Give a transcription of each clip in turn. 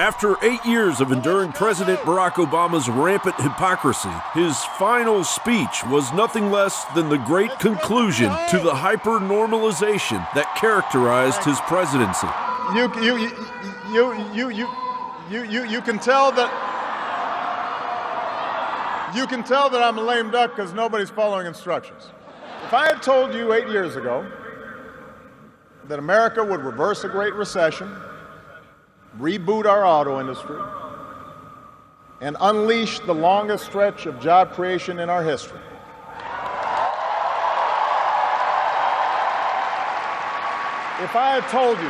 After 8 years of enduring President Barack Obama's rampant hypocrisy, his final speech was nothing less than the great conclusion to the hyper-normalization that characterized his presidency. You can tell that I'm a lame duck because nobody's following instructions. If I had told you 8 years ago that America would reverse a Great Recession, reboot our auto industry, and unleash the longest stretch of job creation in our history, if I had told you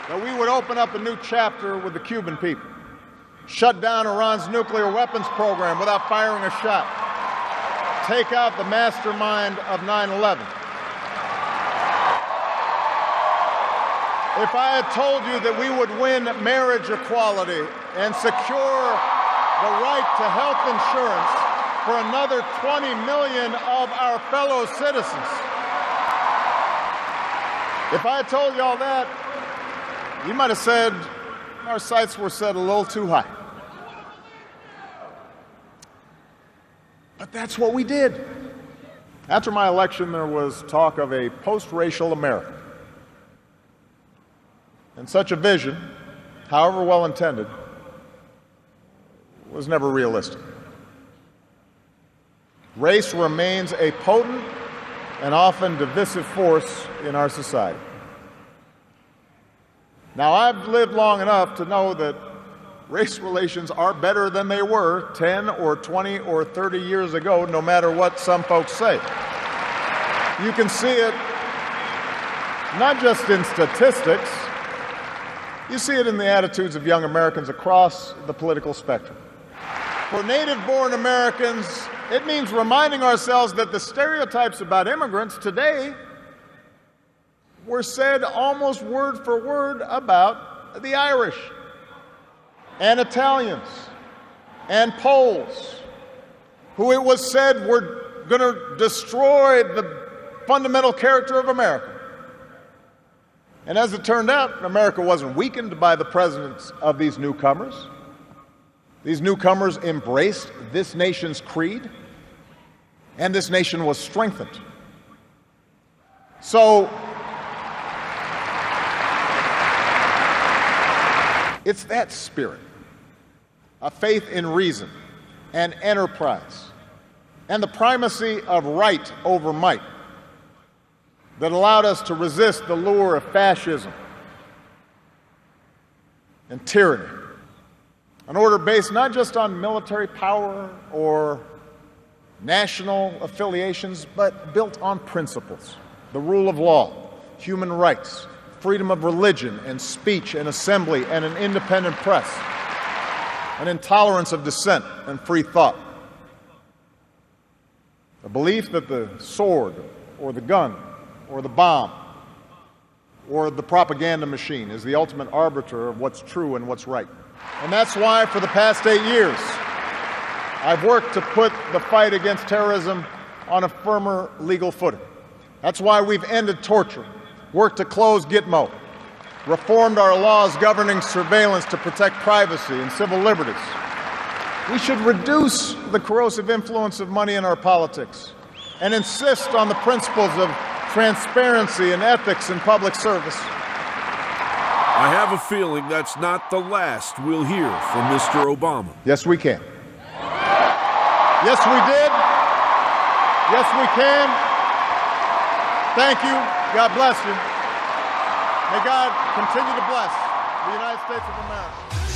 that we would open up a new chapter with the Cuban people, shut down Iran's nuclear weapons program without firing a shot, take out the mastermind of 9/11, if I had told you that we would win marriage equality and secure the right to health insurance for another 20 million of our fellow citizens, if I had told you all that, you might have said our sights were set a little too high. But that's what we did. After my election, there was talk of a post-racial America. And such a vision, however well-intended, was never realistic. Race remains a potent and often divisive force in our society. Now, I've lived long enough to know that race relations are better than they were 10 or 20 or 30 years ago, no matter what some folks say. You can see it not just in statistics, you see it in the attitudes of young Americans across the political spectrum. For native-born Americans, it means reminding ourselves that the stereotypes about immigrants today were said almost word for word about the Irish and Italians and Poles, who it was said were going to destroy the fundamental character of America. And as it turned out, America wasn't weakened by the presence of these newcomers. These newcomers embraced this nation's creed, and this nation was strengthened. So, it's that spirit, a faith in reason and enterprise, and the primacy of right over might that allowed us to resist the lure of fascism and tyranny. An order based not just on military power or national affiliations, but built on principles: the rule of law, human rights, freedom of religion and speech and assembly and an independent press, an intolerance of dissent and free thought. A belief that the sword or the gun or the bomb or the propaganda machine is the ultimate arbiter of what's true and what's right. And that's why for the past 8 years, I've worked to put the fight against terrorism on a firmer legal footing. That's why we've ended torture, worked to close Gitmo, reformed our laws governing surveillance to protect privacy and civil liberties. We should reduce the corrosive influence of money in our politics and insist on the principles of transparency and ethics in public service. I have a feeling that's not the last we'll hear from Mr. Obama. Yes, we can. Yes, we did. Yes, we can. Thank you. God bless you. May God continue to bless the United States of America.